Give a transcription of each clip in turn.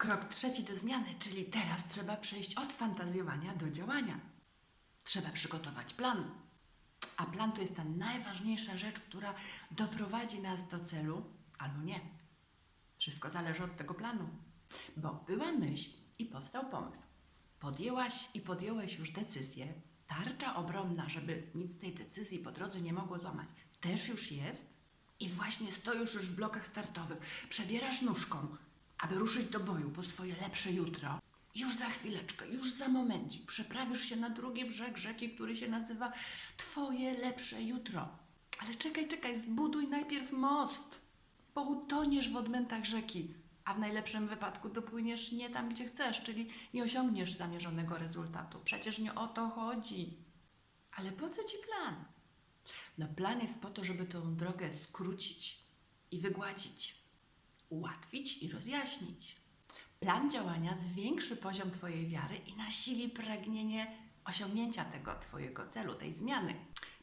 Krok trzeci do zmiany, czyli teraz trzeba przejść od fantazjowania do działania. Trzeba przygotować plan. A plan to jest ta najważniejsza rzecz, która doprowadzi nas do celu albo nie. Wszystko zależy od tego planu. Bo była myśl i powstał pomysł. Podjęłaś i podjąłeś już decyzję. Tarcza obronna, żeby nic tej decyzji po drodze nie mogło złamać, też już jest. I właśnie stoisz już w blokach startowych. Przebierasz nóżką, aby ruszyć do boju po swoje lepsze jutro. Już za chwileczkę, już za momencik przeprawisz się na drugi brzeg rzeki, który się nazywa Twoje lepsze jutro. Ale czekaj, zbuduj najpierw most, bo utoniesz w odmętach rzeki, a w najlepszym wypadku dopłyniesz nie tam, gdzie chcesz, czyli nie osiągniesz zamierzonego rezultatu. Przecież nie o to chodzi. Ale po co Ci plan? No plan jest po to, żeby tą drogę skrócić i wygładzić, ułatwić i rozjaśnić. Plan działania zwiększy poziom Twojej wiary i nasili pragnienie osiągnięcia tego Twojego celu, tej zmiany.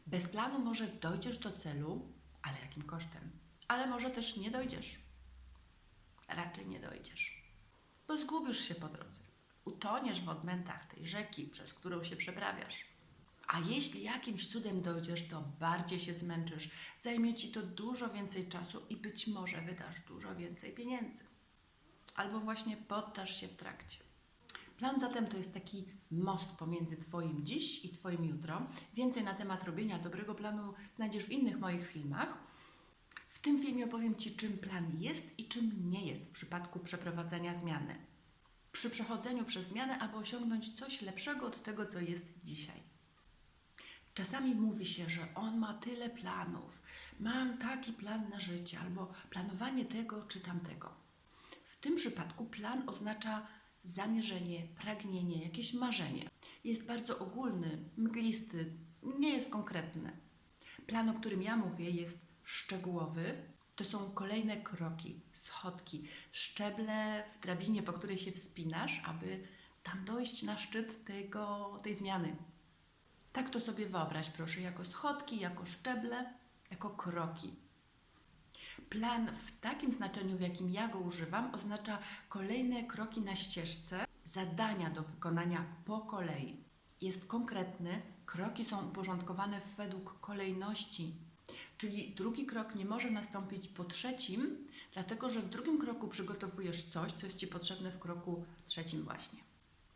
Bez planu może dojdziesz do celu, ale jakim kosztem? Ale może też nie dojdziesz. Raczej nie dojdziesz, bo zgubisz się po drodze. Utoniesz w odmętach tej rzeki, przez którą się przeprawiasz. A jeśli jakimś cudem dojdziesz, to bardziej się zmęczysz, zajmie Ci to dużo więcej czasu i być może wydasz dużo więcej pieniędzy. Albo właśnie poddasz się w trakcie. Plan zatem to jest taki most pomiędzy Twoim dziś i Twoim jutro. Więcej na temat robienia dobrego planu znajdziesz w innych moich filmach. W tym filmie opowiem Ci, czym plan jest i czym nie jest w przypadku przeprowadzenia zmiany. Przy przechodzeniu przez zmianę, aby osiągnąć coś lepszego od tego, co jest dzisiaj. Czasami mówi się, że on ma tyle planów, mam taki plan na życie, albo planowanie tego czy tamtego. W tym przypadku plan oznacza zamierzenie, pragnienie, jakieś marzenie. Jest bardzo ogólny, mglisty, nie jest konkretny. Plan, o którym ja mówię, jest szczegółowy. To są kolejne kroki, schodki, szczeble w drabinie, po której się wspinasz, aby tam dojść na szczyt tej zmiany. Tak to sobie wyobraź, proszę, jako schodki, jako szczeble, jako kroki. Plan w takim znaczeniu, w jakim ja go używam, oznacza kolejne kroki na ścieżce, zadania do wykonania po kolei. Jest konkretny, kroki są uporządkowane według kolejności, czyli drugi krok nie może nastąpić po trzecim, dlatego że w drugim kroku przygotowujesz coś, co jest Ci potrzebne w kroku trzecim właśnie.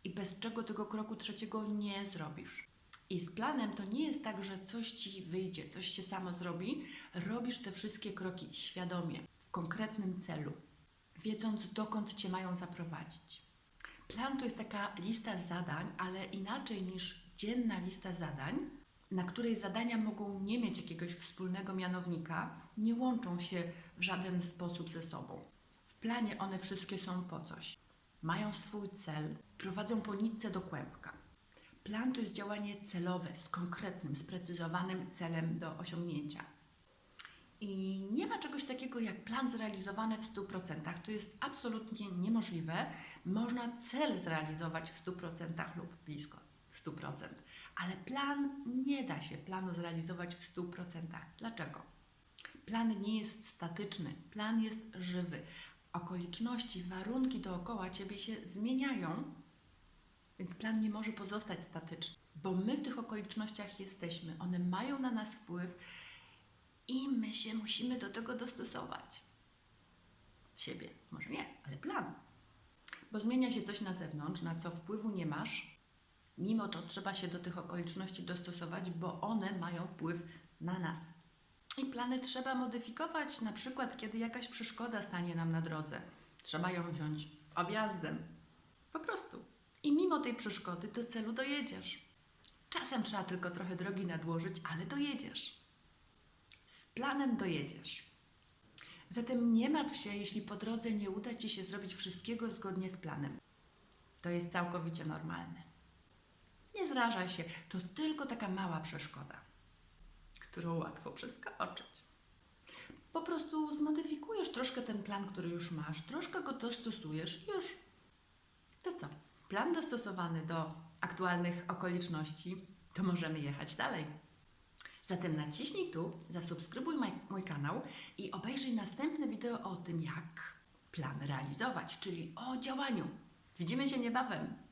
I bez czego tego kroku trzeciego nie zrobisz. I z planem to nie jest tak, że coś Ci wyjdzie, coś się samo zrobi. Robisz te wszystkie kroki świadomie, w konkretnym celu, wiedząc dokąd Cię mają zaprowadzić. Plan to jest taka lista zadań, ale inaczej niż dzienna lista zadań, na której zadania mogą nie mieć jakiegoś wspólnego mianownika, nie łączą się w żaden sposób ze sobą. W planie one wszystkie są po coś. Mają swój cel, prowadzą po nitce do kłębka. Plan to jest działanie celowe, z konkretnym, sprecyzowanym celem do osiągnięcia. I nie ma czegoś takiego jak plan zrealizowany w 100%. To jest absolutnie niemożliwe. Można cel zrealizować w 100% lub blisko 100%. Ale plan nie da się planu zrealizować w 100%. Dlaczego? Plan nie jest statyczny, plan jest żywy. Okoliczności, warunki dookoła Ciebie się zmieniają, więc plan nie może pozostać statyczny, bo my w tych okolicznościach jesteśmy. One mają na nas wpływ i my się musimy do tego dostosować. Siebie, może nie, ale plan. Bo zmienia się coś na zewnątrz, na co wpływu nie masz. Mimo to trzeba się do tych okoliczności dostosować, bo one mają wpływ na nas. I plany trzeba modyfikować, na przykład kiedy jakaś przeszkoda stanie nam na drodze. Trzeba ją wziąć objazdem. Po prostu. I mimo tej przeszkody do celu dojedziesz. Czasem trzeba tylko trochę drogi nadłożyć, ale dojedziesz. Z planem dojedziesz. Zatem nie martw się, jeśli po drodze nie uda Ci się zrobić wszystkiego zgodnie z planem. To jest całkowicie normalne. Nie zrażaj się, to tylko taka mała przeszkoda, którą łatwo przeskoczyć. Po prostu zmodyfikujesz troszkę ten plan, który już masz, troszkę go dostosujesz i już. To co? Plan dostosowany do aktualnych okoliczności, to możemy jechać dalej. Zatem naciśnij tu, zasubskrybuj mój kanał i obejrzyj następne wideo o tym, jak plan realizować, czyli o działaniu. Widzimy się niebawem.